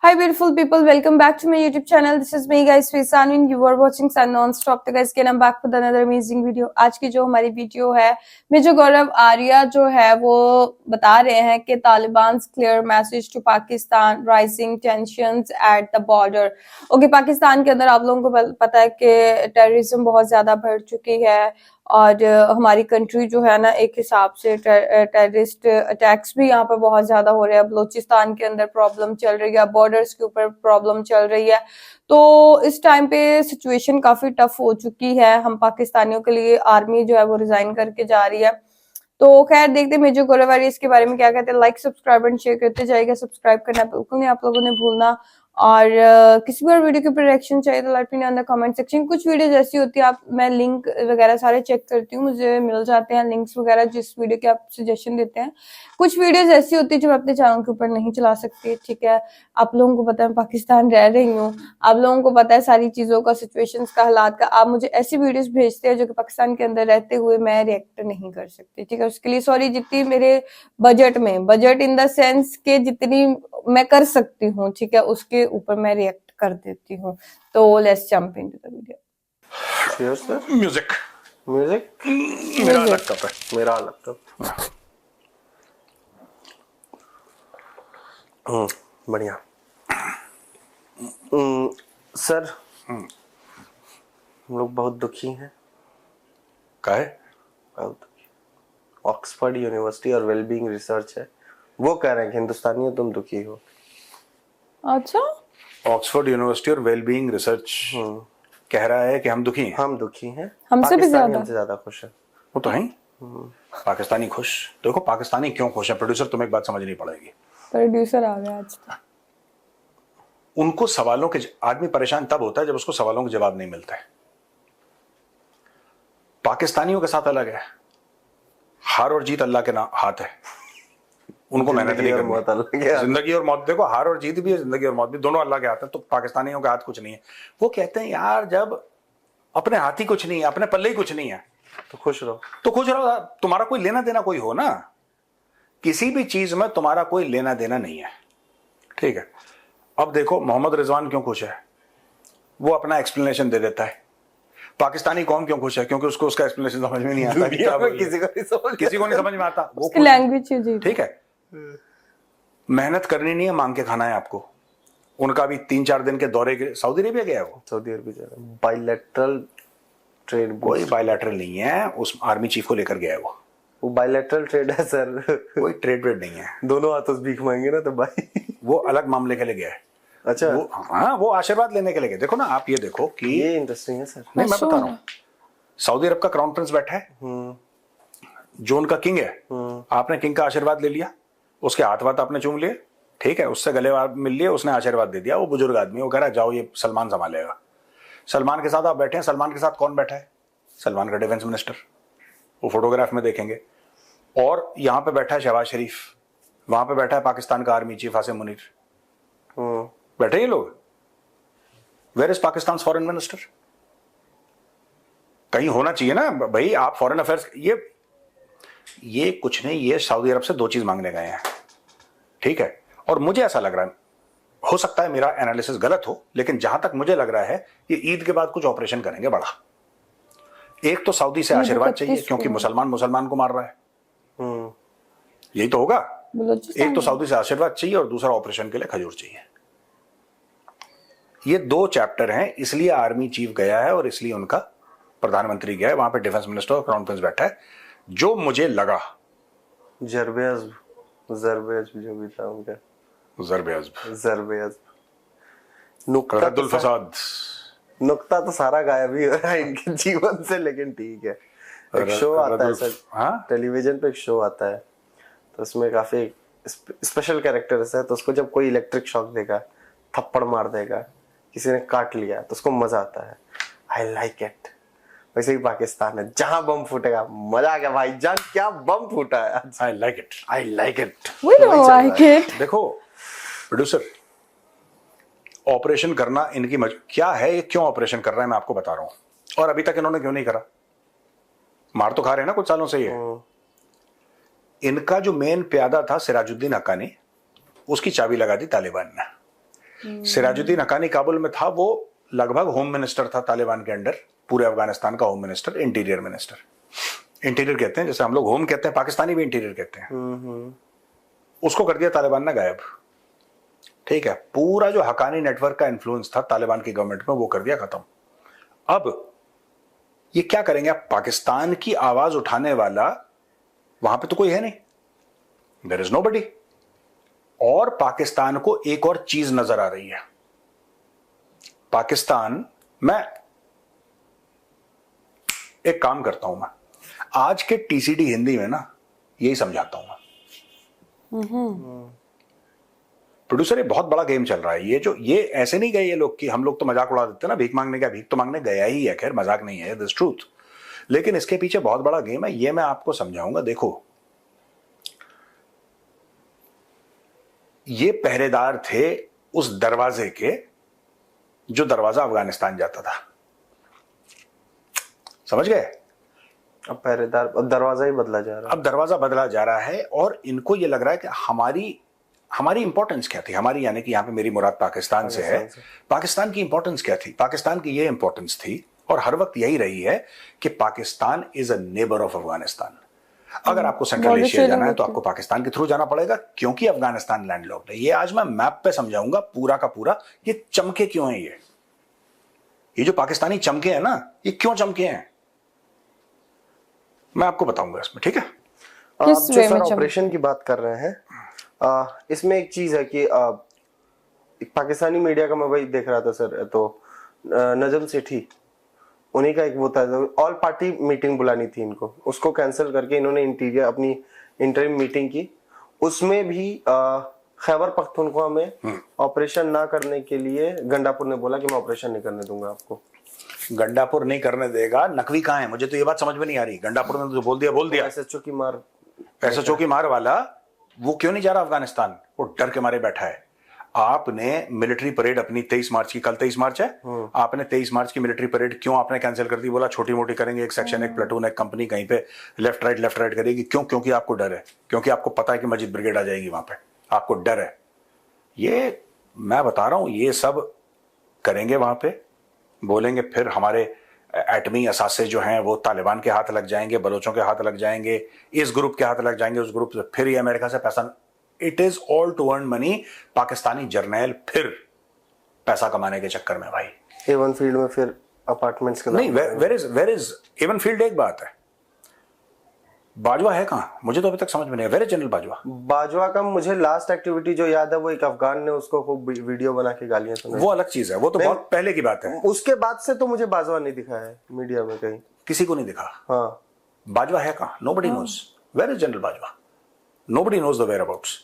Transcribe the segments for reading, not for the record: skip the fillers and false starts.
Hi beautiful people, welcome back to my YouTube channel. This is me guys, Faizan and you are watching Sun Non-Stop. तो guys, again I'm back with another amazing video. आज की जो हमारी video है, major गौरव आर्या जो है वो बता रहे हैं कि Taliban clear message to Pakistan, rising tensions at the border. Okay, Pakistan के अंदर आप लोगों को पता है कि टेररिज्म बहुत ज्यादा बढ़ चुकी है और हमारी कंट्री जो है ना एक हिसाब से टेररिस्ट अटैक्स भी यहाँ पे बहुत ज्यादा हो रहे हैं। बलोचिस्तान के अंदर प्रॉब्लम चल रही है, बॉर्डर्स के ऊपर प्रॉब्लम चल रही है, तो इस टाइम पे सिचुएशन काफी टफ हो चुकी है। हम पाकिस्तानियों के लिए आर्मी जो है वो रिजाइन करके जा रही है। तो खैर देखते हैं मेजर गौरव आर्या इसके बारे में क्या कहते हैं। लाइक सब्सक्राइब एंड शेयर करते जाइएगा, सब्सक्राइब करना बिल्कुल नहीं आप लोगों ने भूलना। और किसी भी और वीडियो के ऊपर रिएक्शन चाहिए तो let me know in the comment section. कुछ वीडियोस ऐसी होती है आप मैं लिंक वगैरह सारे चेक करती हूँ, मुझे मिल जाते हैं लिंक्स वगैरह जिस वीडियो के आप सजेशन देते हैं। कुछ वीडियोस ऐसी होती है जो मैं अपने चैनल के ऊपर नहीं चला सकती, ठीक है। आप लोगों को पता है पाकिस्तान रह रही हूँ, आप लोगों को पता है सारी चीजों का, सिचुएशंस का, हालात का। आप मुझे ऐसी वीडियोस भेजते हैं जो कि पाकिस्तान के अंदर रहते हुए मैं रिएक्ट नहीं कर सकती, ठीक है। उसके लिए सॉरी। जितनी मेरे बजट इन द सेंस के जितनी मैं कर सकती हूँ, ठीक है, उसके ऊपर मैं रिएक्ट कर देती हूँ। तो let's jump into the video. Music मेरा लैपटॉप है, मेरा लैपटॉप। बढ़िया। सर, हम लोग बहुत दुखी हैं। काहे? बहुत दुखी। ऑक्सफोर्ड यूनिवर्सिटी और वेलबींग रिसर्च है, वो कह रहे हैं कि हिंदुस्तानियों तुम दुखी हो। अच्छा, ऑक्सफोर्ड यूनिवर्सिटी और वेलबींग रिसर्च कह रहा है कि हम दुखी हैं। हम दुखी हैं, हमसे भी हमसे ज्यादा खुश है। वो तो है ही। पाकिस्तानी खुश। देखो पाकिस्तानी क्यों खुश है, प्रोड्यूसर तुम्हें एक बात समझनी पड़ेगी। प्रोड्यूसर आ गया आज तो। उनको सवालों के आदमी परेशान तब होता है जब उसको सवालों के जवाब नहीं मिलता है। पाकिस्तानियों के साथ अलग है, हार और जीत अल्लाह के हाथ है, उनको मेहनत नहीं करनी। जिंदगी और मौत, देखो हार और जीत भी है, जिंदगी और मौत भी, दोनों अल्लाह के हाथ है। तो पाकिस्तानियों के हाथ कुछ नहीं है। वो कहते हैं यार जब अपने हाथ ही कुछ नहीं है, अपने पल्ले ही कुछ नहीं है, तो खुश रहो। तुम्हारा कोई लेना देना कोई हो ना, किसी भी चीज में तुम्हारा कोई लेना देना नहीं है, ठीक है। अब देखो मोहम्मद रिजवान क्यों खुश है, वो अपना एक्सप्लेनेशन दे देता है। पाकिस्तानी कौन क्यों खुश है, क्योंकि उसको उसका एक्सप्लेनेशन समझ में नहीं आता। किसी को नहीं समझ में आता, वो लैंग्वेज, ठीक है। मेहनत करनी नहीं है, मांग के खाना है आपको। उनका भी 3-4 दिन के दौरे के सऊदी अरेबिया गया है वो। Saudi Arabia bilateral trade. कोई बायलैटरल नहीं है, उस आर्मी चीफ को लेकर गया है वो बायलैटरल ट्रेड है सर। कोई ट्रेड नहीं है, दोनों हाथों से भीख मांगे ना तो भाई। वो अलग मामले के लिए गया है। अच्छा, वो आशीर्वाद लेने के लिए गए। देखो ना आप, ये देखो कि ये इंटरेस्टिंग है सर। नहीं, मैं बता रहा हूँ, सऊदी अरब का क्राउन प्रिंस बैठा है, जो उनका किंग है। आपने किंग का आशीर्वाद ले लिया, उसके हाथ वाथ आपने चूम लिए, ठीक है, उससे गले मिल लिए, उसने आशीर्वाद दे दिया। वो बुजुर्ग आदमी, वो कह रहा है जाओ ये सलमान संभालेगा। सलमान के साथ आप बैठे हैं, सलमान के साथ कौन बैठा है? सलमान का डिफेंस मिनिस्टर, वो फोटोग्राफ में देखेंगे। और यहाँ पे बैठा है शहबाज शरीफ, वहां पे बैठा है पाकिस्तान का आर्मी चीफ आसिम मुनीर। बैठे ये लोग। Where is Pakistan foreign minister? कहीं होना चाहिए ना भाई। आप फॉरेन अफेयर्स, ये कुछ नहीं, ये सऊदी अरब से 2 चीज मांगने गए हैं, ठीक है। और मुझे ऐसा लग रहा है, हो सकता है मेरा एनालिसिस गलत हो, लेकिन जहां तक मुझे लग रहा है ये ईद के बाद कुछ ऑपरेशन करेंगे बड़ा। एक तो सऊदी से आशीर्वाद चाहिए क्योंकि मुसलमान को मार रहा है, यही तो होगा। एक तो सऊदी से आशीर्वाद चाहिए और दूसरा ऑपरेशन के लिए खजूर चाहिए। ये 2 चैप्टर हैं, इसलिए आर्मी चीफ गया है और इसलिए उनका प्रधानमंत्री गया है। वहां पे डिफेंस मिनिस्टर और क्राउन प्रिंस बैठा है। जो मुझे लगा जरबेज जो भी था उनका, नुक्ता तो सारा गायब ही हो रहा है इनके जीवन से, लेकिन ठीक है। एक शो आता है सर, टेलीविजन पे एक शो आता है, तो उसमें काफी स्पेशल कैरेक्टर्स है। तो उसको जब कोई इलेक्ट्रिक शॉक देगा, थप्पड़ मार देगा, किसी ने काट लिया, तो उसको मजा आता है। I like it. वैसे ही पाकिस्तान है, जहां बम फूटेगा मजा आ गया भाई जान, क्या बम फूटा है। I like it. देखो प्रोड्यूसर, ऑपरेशन करना इनकी क्या है, ये क्यों ऑपरेशन कर रहा है मैं आपको बता रहा हूं। और अभी तक इन्होंने क्यों नहीं करा? मार तो खा रहे हैं ना कुछ सालों से ये। इनका जो मेन प्यादा था सिराजुद्दीन हक्कानी, उसकी चाबी लगा दी तालिबान ने। सिराजुद्दीन हक्कानी काबुल में था, वो लगभग होम मिनिस्टर था तालिबान के अंडर, पूरे अफगानिस्तान का home minister, interior minister. Interior कहते हैं जैसे हम लोग होम कहते हैं, पाकिस्तानी भी इंटीरियर कहते हैं। उसको कर दिया तालिबान ने गायब। ठीक है, पूरा जो हक्कानी नेटवर्क का इन्फ्लुएंस था तालिबान की गवर्नमेंट में वो कर दिया खत्म। अब ये क्या करेंगे? आप पाकिस्तान की आवाज उठाने वाला वहां पे तो कोई है नहीं, देयर इज नोबडी। और पाकिस्तान को एक और चीज नजर आ रही है। पाकिस्तान, मैं एक काम करता हूं, मैं आज के टीसीडी हिंदी में ना यही समझाता हूं मैं। प्रोड्यूसर, ये बहुत बड़ा गेम चल रहा है। ये ऐसे नहीं गए ये लोग कि हम लोग तो मजाक उड़ा देते हैं ना, भीख मांगने का, भीख तो मांगने गया ही है, खैर मजाक नहीं है, दिस ट्रूथ। लेकिन इसके पीछे बहुत बड़ा गेम है, ये मैं आपको समझाऊंगा। देखो, ये पहरेदार थे उस दरवाजे के जो दरवाजा अफगानिस्तान जाता था, समझ गए? अब पहरेदार, अब दरवाजा ही बदला जा रहा है। अब दरवाजा बदला जा रहा है और इनको ये लग रहा है कि हमारी इंपॉर्टेंस क्या थी, हमारी यानी कि यहां पे मेरी मुराद पाकिस्तान से है। पाकिस्तान की इंपॉर्टेंस क्या थी? पाकिस्तान की ये इंपॉर्टेंस थी और हर वक्त यही रही है कि Pakistan is a neighbour of Afghanistan. अगर आपको सेंट्रल एशिया जाना है तो आपको पाकिस्तान के थ्रू जाना पड़ेगा, क्योंकि अफगानिस्तान लैंडलॉक्ड है। ये आज मैं मैप पे समझाऊंगा पूरा का पूरा, ये चमके क्यों है। ये जो पाकिस्तानी चमके हैं ना, ये क्यों चमके हैं, मैं आपको बताऊंगा इसमें। ठीक है, आप जो सर ऑपरेशन की बात कर रहे हैं, इसमें एक चीज है कि एक पाकिस्तानी मीडिया का मैं वही देख रहा था सर, तो नजम सेठी, उन्हीं का एक वो था, ऑल पार्टी मीटिंग बुलानी थी इनको, उसको कैंसिल करके इन्होंने इंटीरियर अपनी इंटरिम मीटिंग की। उसमें भी खैबर पख्तूनख्वा में ऑपरेशन ना करने के लिए गंडापुर ने बोला कि मैं ऑपरेशन नहीं करने दूंगा आपको। गंडापुर नहीं करने देगा, नकवी कहां है? मुझे तो ये बात समझ में नहीं आ रही। गंडापुर ने तो बोल दिया। एसएचओ की मार वाला वो क्यों नहीं जा रहा अफगानिस्तान? वो डर के मारे बैठा है। आपने मिलिट्री परेड अपनी 23 मार्च की, कल 23 मार्च है, आपने 23 मार्च की मिलिट्री परेड क्यों आपने कैंसिल कर दी? बोला छोटी मोटी करेंगे, एक सेक्शन, एक प्लेटून, एक कंपनी कहीं पे लेफ्ट राइट करेगी। क्यों? क्योंकि आपको डर है, क्योंकि आपको पता है कि मस्जिद ब्रिगेड आ जाएगी वहां पे, आपको डर है। ये मैं बता रहा हूं, ये सब करेंगे वहां पे, बोलेंगे, फिर हमारे एटमी असासे जो हैं वो तालिबान के हाथ लग जाएंगे, बलोचों के हाथ लग जाएंगे, इस ग्रुप के हाथ लग जाएंगे, उस ग्रुप से, फिर ये अमेरिका से पैसा, it is all to earn money. Pakistani जर्नैल फिर पैसा कमाने के चक्कर में भाई। एवन फील्ड में फिर अपार्टमेंट्स के नहीं, वेयर इज एवन फील्ड? एक बात है, बाजवा है कहां? मुझे तो अभी तक समझ में नहीं है। वेयर इज जनरल बाजवा का मुझे लास्ट एक्टिविटी जो याद है वो एक अफगान ने उसको खूब वीडियो बना के गालियां सुनाई। वो अलग चीज है, वो तो बहुत पहले की बात है। उसके बाद से तो मुझे बाजवा नहीं दिखा है मीडिया में कहीं, किसी को नहीं दिखा। हाँ, बाजवा है कहां? Nobody knows where is general Bajwa, nobody knows the whereabouts.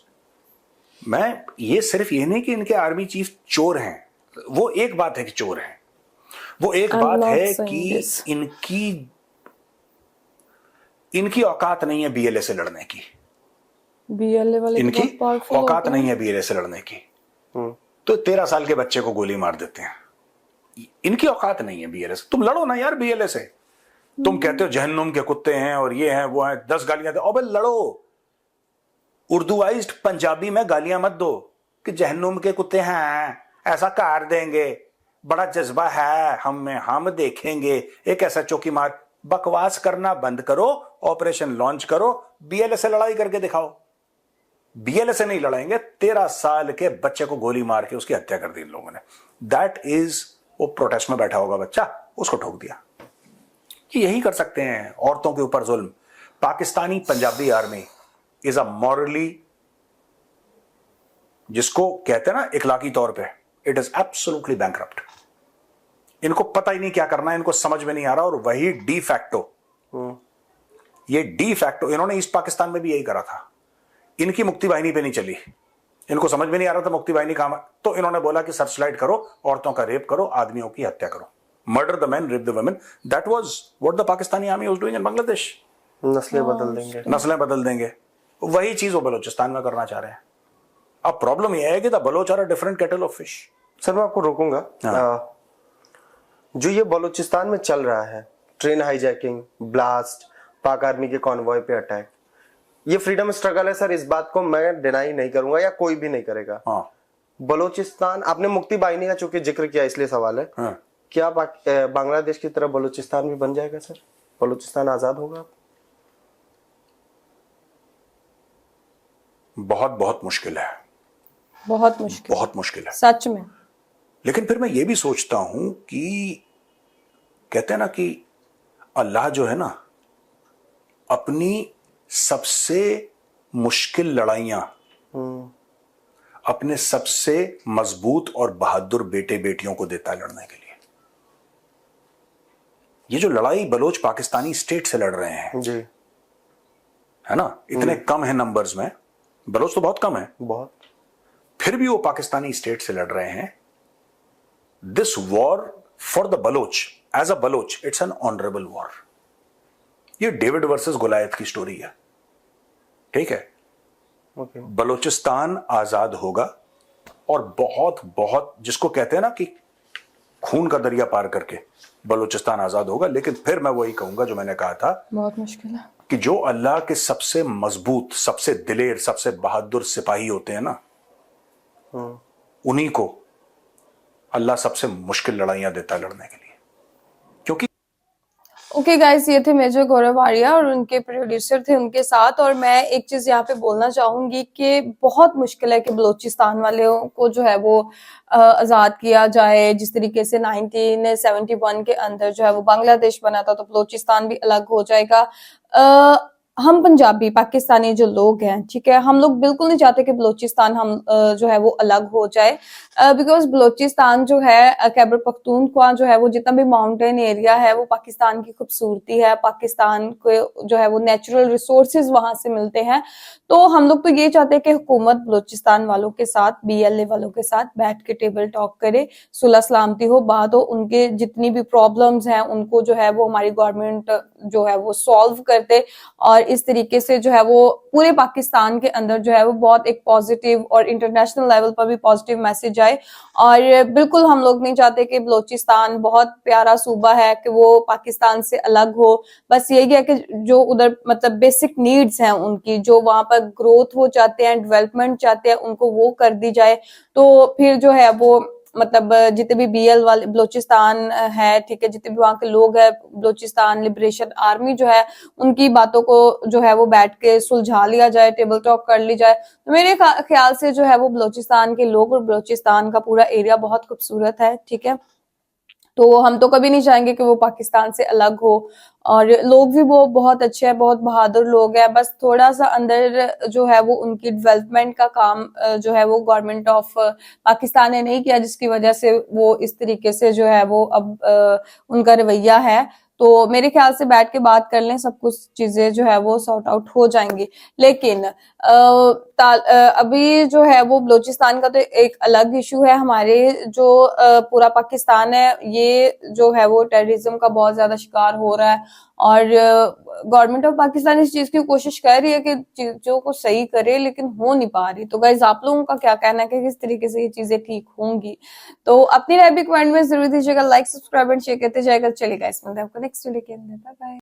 मैं ये सिर्फ ये नहीं कि इनके आर्मी चीफ चोर हैं, वो एक बात है कि चोर हैं, वो एक बात है कि इनकी औकात नहीं है बीएलए से लड़ने की। बीएलए वाले इनकी औकात नहीं है बीएलए से लड़ने की। तो 13 साल के बच्चे को गोली मार देते हैं। इनकी औकात नहीं है बीएलए से। तुम लड़ो ना यार बीएलए से। तुम कहते हो जहन्नुम के कुत्ते हैं और ये हैं वो हैं, 10 गालियां दो, अबे लड़ो। उर्दूआइज्ड पंजाबी में गालियां मत दो कि जहन्नुम के कुत्ते हैं, ऐसा कर देंगे, बड़ा जज्बा है हम में, हम देखेंगे। एक ऐसा चौकी मार। बकवास करना बंद करो, ऑपरेशन लॉन्च करो, बीएलए से लड़ाई करके दिखाओ। बीएलए से नहीं लड़ाएंगे। 13 साल के बच्चे को गोली मार के उसकी हत्या कर दी इन लोगों ने। दैट इज, वो प्रोटेस्ट में बैठा होगा बच्चा, उसको ठोक दिया। कि यही कर सकते हैं औरतों के ऊपर जुल्म। Pakistani Punjabi army is a morally, जिसको कहते हैं ना इखलाकी तौर पे, इट इज एब्सोल्युटली बैंकरप्ट। इनको पता ही नहीं क्या करना है, इनको समझ में नहीं आ रहा। और वही डी फैक्टो, ये डी फैक्टो इन्होंने ईस्ट पाकिस्तान में भी यही करा था। इनकी मुक्ति वाहिनी पे नहीं चली, इनको समझ में नहीं आ रहा था मुक्ति वाहिनी काम, तो इन्होंने बोला कि सर्चलाइट करो, औरतों का रेप करो, आदमियों की हत्या करो, murder the man, rape the women. That was what the Pakistani army was doing in Bangladesh. नस्लें बदल देंगे, नस्लें बदल देंगे। वही चीज वो बलोचिस्तान में करना चाह रहे हैं। अब प्रॉब्लम यह है कि the Baloch are a different kettle of fish. Sir मैं आपको रोकूंगा। जो ये बलूचिस्तान में चल रहा है, ट्रेन हाईजैकिंग, ब्लास्ट, पाक आर्मी के कॉन्वॉय पे अटैक, ये फ्रीडम स्ट्रगल है सर। इस बात को मैं डिनाई नहीं करूंगा या कोई भी नहीं करेगा। बलूचिस्तान, आपने मुक्ति बाहिनी का चूंकि जिक्र किया इसलिए सवाल है, हाँ। क्या बांग्लादेश की तरह बलूचिस्तान भी बन जाएगा सर? बलूचिस्तान आजाद होगा? बहुत बहुत मुश्किल है, बहुत मुश्किल, बहुत मुश्किल है सच में। लेकिन फिर मैं ये भी सोचता हूं कि कहते हैं ना कि अल्लाह जो है ना, अपनी सबसे मुश्किल लड़ाइयां अपने सबसे मजबूत और बहादुर बेटे बेटियों को देता है लड़ने के लिए। ये जो लड़ाई बलोच पाकिस्तानी स्टेट से लड़ रहे हैं जी, है ना, इतने कम है नंबर्स में, बलोच तो बहुत कम है, बहुत, फिर भी वो पाकिस्तानी स्टेट से लड़ रहे हैं। This war for the Baloch, as a Baloch, it's an honourable war. ये डेविड वर्सेस गोलायत की स्टोरी है, ठीक है। ओके। बलूचिस्तान आजाद होगा और बहुत बहुत, जिसको कहते हैं ना कि खून का दरिया पार करके बलूचिस्तान आजाद होगा। लेकिन फिर मैं वही कहूंगा जो मैंने कहा था, बहुत मुश्किल है कि जो अल्लाह के सबसे मजबूत, सबसे दिलेर, सबसे बहादुर सिपाही होते हैं ना, उन्हीं को अल्लाह सबसे मुश्किल लड़ाइयां देता है लड़ने के लिए। क्योंकि ओके गाइस, ये थे मेजर गौरव आर्या और उनके प्रोड्यूसर थे उनके साथ। और मैं एक चीज यहाँ पे बोलना चाहूंगी कि बहुत मुश्किल है कि बलूचिस्तान वालों को जो है वो आजाद किया जाए। जिस तरीके से 1971 के अंदर जो है वो बांग्लादेश बना था, तो बलूचिस्तान भी अलग हो जाएगा। हम पंजाबी पाकिस्तानी जो लोग हैं, ठीक है, हम लोग बिल्कुल नहीं चाहते कि बलूचिस्तान हम जो है वो अलग हो जाए, बिकॉज बलूचिस्तान जो है, खैबर पख्तूनख्वा जो है वो जितना भी माउंटेन एरिया है, वो पाकिस्तान की खूबसूरती है। पाकिस्तान को जो है वो नेचुरल रिसोर्सेज वहां से मिलते हैं। तो हम लोग तो ये चाहते हैं कि हुकूमत बलूचिस्तान वालों के साथ, BLA वालों के साथ बैठ के टेबल टॉक करे, सुलह सलामती हो, बात हो, उनके जितनी भी प्रॉब्लम्स हैं उनको जो है वो हमारी गवर्नमेंट जो है वो सॉल्व करते। और इस तरीके से जो है वो पूरे पाकिस्तान के अंदर जो है वो बहुत एक पॉजिटिव और इंटरनेशनल लेवल पर भी पॉजिटिव मैसेज आए। और बिल्कुल हम लोग नहीं चाहते कि बलूचिस्तान बहुत प्यारा सूबा है कि वो पाकिस्तान से अलग हो। बस यही है कि जो उधर मतलब बेसिक नीड्स हैं उनकी, जो वहां पर ग्रोथ वो चाहते हैं, डेवलपमेंट चाहते हैं, उनको वो कर दी जाए। तो फिर जो है वो मतलब जितने भी BL वाले बलूचिस्तान है, ठीक है, जितने भी वहां के लोग हैं, बलूचिस्तान लिबरेशन आर्मी जो है, उनकी बातों को जो है वो बैठ के सुलझा लिया जाए, टेबल टॉक कर ली जाए। तो मेरे ख्याल से जो है वो बलूचिस्तान के लोग और बलूचिस्तान का पूरा एरिया बहुत खूबसूरत है, ठीक है। तो हम तो कभी नहीं चाहेंगे कि वो पाकिस्तान से अलग हो। और लोग भी वो बहुत अच्छे हैं, बहुत बहादुर लोग हैं। बस थोड़ा सा अंदर जो है वो उनकी डेवलपमेंट का काम जो है वो गवर्नमेंट ऑफ पाकिस्तान ने नहीं किया, जिसकी वजह से वो इस तरीके से जो है वो अब उनका रवैया है। तो मेरे ख्याल से बैठ के बात कर लें, सब कुछ चीजें जो है वो सॉर्ट आउट हो जाएंगी। लेकिन अभी जो है वो बलूचिस्तान का तो एक अलग इशू है। हमारे जो पूरा पाकिस्तान है, ये जो है वो टेररिज्म का बहुत ज्यादा शिकार हो रहा है। और गवर्नमेंट ऑफ पाकिस्तान इस चीज की कोशिश कर रही है कि चीजों को सही करे, लेकिन हो नहीं पा रही। तो गाइस, आप लोगों का क्या कहना है कि किस तरीके से ये चीजें ठीक होंगी? तो अपनी राय भी कमेंट में जरूर दीजिएगा। लाइक, सब्सक्राइब एंड शेयर करते जाएगा। चलिए गाइस, मिलते हैं आपको नेक्स्ट वीडियो के अंदर। Bye bye.